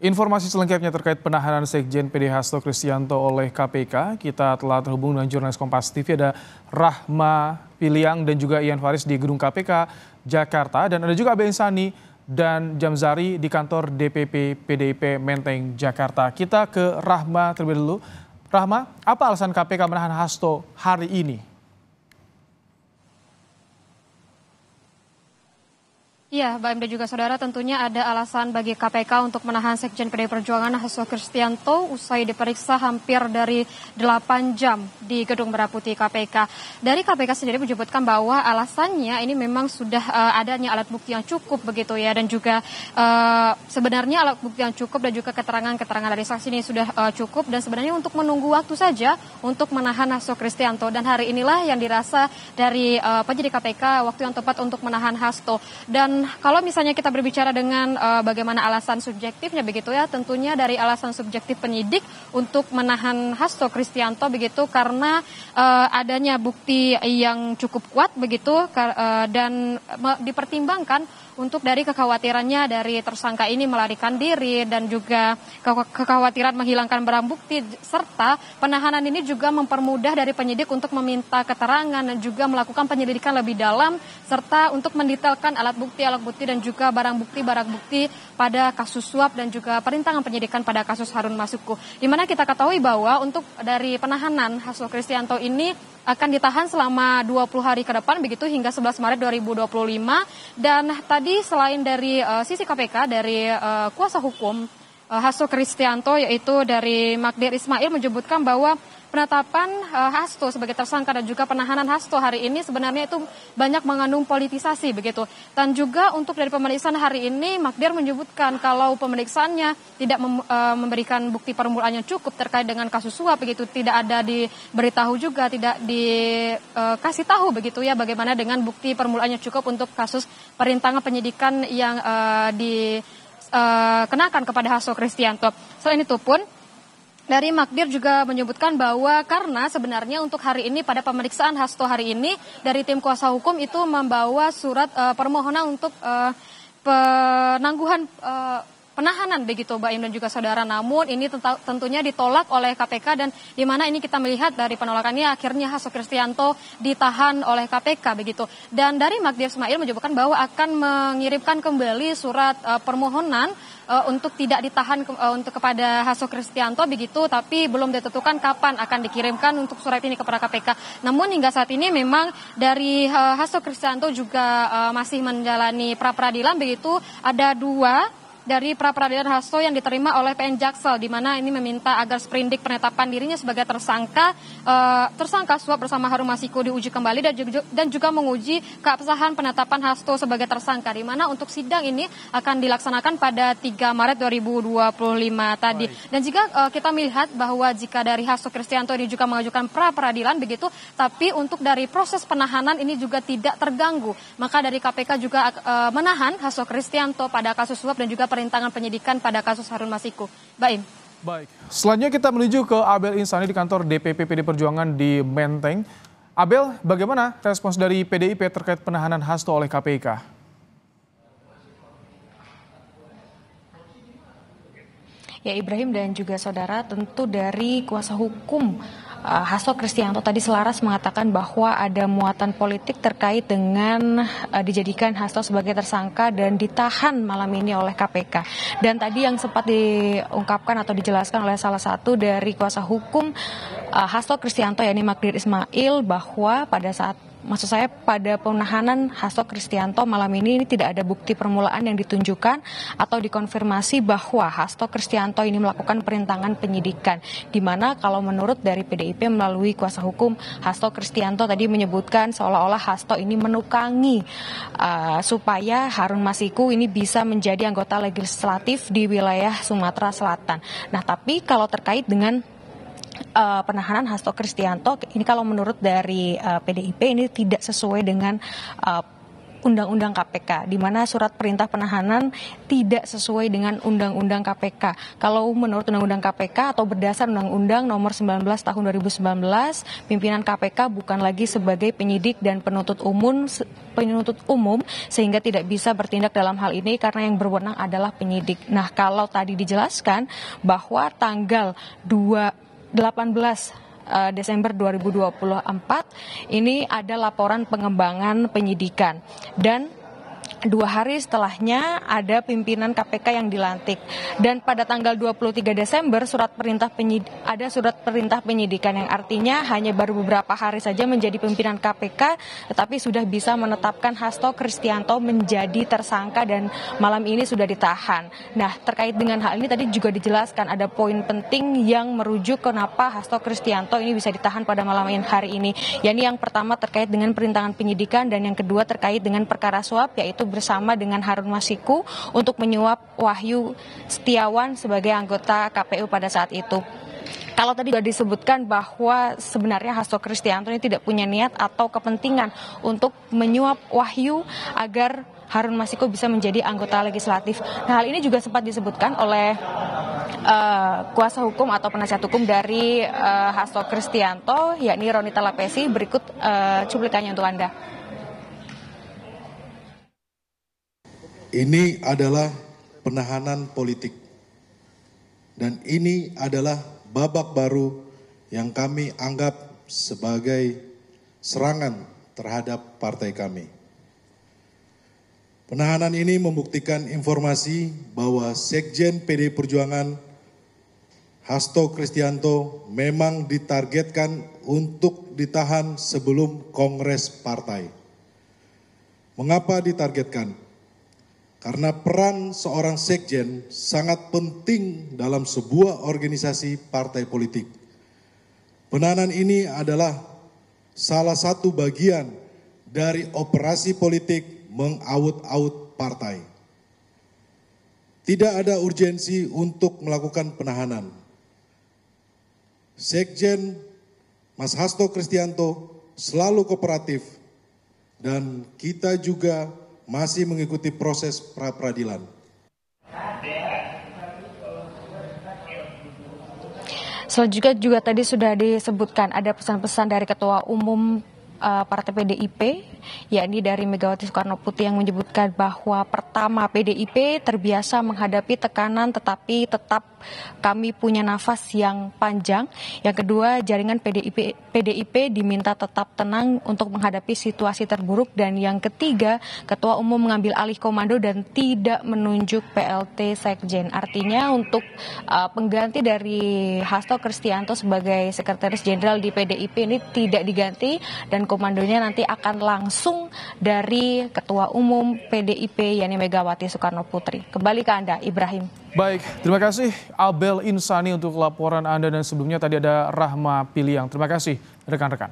Informasi selengkapnya terkait penahanan Sekjen PD Hasto Kristianto oleh KPK, kita telah terhubung dengan jurnalis Kompas TV, ada Rahma Piliang dan juga Ian Faris di Gedung KPK Jakarta, dan ada juga Abel Insani dan Jamzari di kantor DPP PDIP Menteng Jakarta. Kita ke Rahma terlebih dulu. Rahma, apa alasan KPK menahan Hasto hari ini? Iya, Mbak Im dan juga saudara, tentunya ada alasan bagi KPK untuk menahan Sekjen PDI Perjuangan Hasto Kristianto usai diperiksa hampir dari 8 jam di Gedung Merah Putih KPK. Dari KPK sendiri menyebutkan bahwa alasannya ini memang sudah adanya alat bukti yang cukup begitu ya, dan juga sebenarnya alat bukti yang cukup dan juga keterangan-keterangan dari saksi ini sudah cukup, dan sebenarnya untuk menunggu waktu saja untuk menahan Hasto Kristianto, dan hari inilah yang dirasa dari penyidik KPK waktu yang tepat untuk menahan Hasto. Dan kalau misalnya kita berbicara dengan bagaimana alasan subjektifnya begitu ya, tentunya dari alasan subjektif penyidik untuk menahan Hasto Kristianto begitu karena adanya bukti yang cukup kuat begitu dan dipertimbangkan untuk dari kekhawatirannya dari tersangka ini melarikan diri dan juga kekhawatiran menghilangkan barang bukti, serta penahanan ini juga mempermudah dari penyidik untuk meminta keterangan dan juga melakukan penyelidikan lebih dalam serta untuk mendetailkan alat bukti dan juga barang bukti pada kasus suap dan juga perintangan penyidikan pada kasus Harun Masiku. Di mana kita ketahui bahwa untuk dari penahanan Hasto Kristianto ini akan ditahan selama 20 hari ke depan begitu hingga 11 Maret 2025, dan tadi selain dari sisi KPK dari kuasa hukum Hasto Kristianto yaitu dari Magdir Ismail menyebutkan bahwa penetapan Hasto sebagai tersangka dan juga penahanan Hasto hari ini sebenarnya itu banyak mengandung politisasi begitu. Dan juga untuk dari pemeriksaan hari ini Magdir menyebutkan kalau pemeriksaannya tidak memberikan bukti permulaan yang cukup terkait dengan kasus suap begitu, tidak ada diberitahu juga, tidak dikasih tahu begitu ya bagaimana dengan bukti permulaan yang cukup untuk kasus perintangan penyidikan yang dikenakan kepada Hasto Kristianto. Selain itu pun dari Magdir juga menyebutkan bahwa karena sebenarnya untuk hari ini pada pemeriksaan Hasto hari ini dari tim kuasa hukum itu membawa surat permohonan untuk penangguhan penahanan begitu Mbak Im dan juga saudara, namun ini tentunya ditolak oleh KPK, dan di mana ini kita melihat dari penolakannya akhirnya Hasto Kristianto ditahan oleh KPK begitu. Dan dari Magdir Ismail menyebutkan bahwa akan mengirimkan kembali surat permohonan untuk tidak ditahan untuk kepada Hasto Kristianto begitu, tapi belum ditentukan kapan akan dikirimkan untuk surat ini kepada KPK. Namun hingga saat ini memang dari Hasto Kristianto juga masih menjalani pra peradilan begitu. Ada 2 dari pra peradilan Hasto yang diterima oleh PN Jaksel, di mana ini meminta agar sprindik penetapan dirinya sebagai tersangka suap bersama Harun Masiku diuji kembali dan juga menguji keabsahan penetapan Hasto sebagai tersangka, di mana untuk sidang ini akan dilaksanakan pada 3 Maret 2025 tadi. Dan jika kita melihat bahwa jika dari Hasto Kristianto ini juga mengajukan pra peradilan begitu, tapi untuk dari proses penahanan ini juga tidak terganggu, maka dari KPK juga menahan Hasto Kristianto pada kasus suap dan juga perintangan penyidikan pada kasus Harun Masiku. Baik. Selanjutnya kita menuju ke Abel Insani di kantor DPP PDI Perjuangan di Menteng. Abel, bagaimana respons dari PDIP terkait penahanan Hasto oleh KPK? Ya, Ibrahim dan juga saudara, tentu dari kuasa hukum Hasto Kristianto tadi selaras mengatakan bahwa ada muatan politik terkait dengan dijadikan Hasto sebagai tersangka dan ditahan malam ini oleh KPK. Dan tadi yang sempat diungkapkan atau dijelaskan oleh salah satu dari kuasa hukum Hasto Kristianto yakni Magdir Ismail bahwa pada penahanan Hasto Kristianto malam ini tidak ada bukti permulaan yang ditunjukkan atau dikonfirmasi bahwa Hasto Kristianto ini melakukan perintangan penyidikan, di mana kalau menurut dari PDIP melalui kuasa hukum Hasto Kristianto tadi menyebutkan seolah-olah Hasto ini menukangi supaya Harun Masiku ini bisa menjadi anggota legislatif di wilayah Sumatera Selatan. Nah, tapi kalau terkait dengan penahanan Hasto Kristianto ini kalau menurut dari PDIP ini tidak sesuai dengan Undang-Undang KPK, di mana surat perintah penahanan tidak sesuai dengan Undang-Undang KPK. Kalau menurut Undang-Undang KPK atau berdasar Undang-Undang nomor 19 tahun 2019, pimpinan KPK bukan lagi sebagai penyidik dan penuntut umum sehingga tidak bisa bertindak dalam hal ini karena yang berwenang adalah penyidik. Nah, kalau tadi dijelaskan bahwa tanggal 18 Desember 2024 ini ada laporan pengembangan penyidikan dan 2 hari setelahnya ada pimpinan KPK yang dilantik. Dan pada tanggal 23 Desember ada surat perintah penyidikan yang artinya hanya baru beberapa hari saja menjadi pimpinan KPK tetapi sudah bisa menetapkan Hasto Kristianto menjadi tersangka dan malam ini sudah ditahan. Nah, terkait dengan hal ini tadi juga dijelaskan ada poin penting yang merujuk kenapa Hasto Kristianto ini bisa ditahan pada malam hari ini. Yakni yang pertama terkait dengan perintangan penyidikan dan yang kedua terkait dengan perkara suap yaitu bersama dengan Harun Masiku untuk menyuap Wahyu Setiawan sebagai anggota KPU pada saat itu. Kalau tadi sudah disebutkan bahwa sebenarnya Hasto Kristianto ini tidak punya niat atau kepentingan untuk menyuap Wahyu agar Harun Masiku bisa menjadi anggota legislatif. Nah, hal ini juga sempat disebutkan oleh kuasa hukum atau penasihat hukum dari Hasto Kristianto, yakni Ronita Lapesi. Berikut cuplikannya untuk Anda. Ini adalah penahanan politik dan ini adalah babak baru yang kami anggap sebagai serangan terhadap partai kami. Penahanan ini membuktikan informasi bahwa Sekjen PD Perjuangan Hasto Kristianto memang ditargetkan untuk ditahan sebelum Kongres Partai. Mengapa ditargetkan? Karena peran seorang sekjen sangat penting dalam sebuah organisasi partai politik. Penahanan ini adalah salah satu bagian dari operasi politik mengaut-aut partai. Tidak ada urgensi untuk melakukan penahanan. Sekjen Mas Hasto Kristianto selalu kooperatif dan kita juga masih mengikuti proses pra-peradilan. Selanjutnya juga tadi sudah disebutkan ada pesan-pesan dari Ketua Umum Partai PDIP, yakni dari Megawati Soekarno Putri yang menyebutkan bahwa pertama PDIP terbiasa menghadapi tekanan tetapi tetap kami punya nafas yang panjang. Yang kedua, jaringan PDIP diminta tetap tenang untuk menghadapi situasi terburuk. Dan yang ketiga, Ketua Umum mengambil alih komando dan tidak menunjuk PLT Sekjen. Artinya untuk pengganti dari Hasto Kristianto sebagai Sekretaris Jenderal di PDIP ini tidak diganti dan komandonya nanti akan langsung dari Ketua Umum PDIP yakni Megawati Soekarno Putri. Kembali ke Anda, Ibrahim. Baik, terima kasih Abel Insani untuk laporan Anda dan sebelumnya tadi ada Rahma Piliang. Terima kasih rekan-rekan.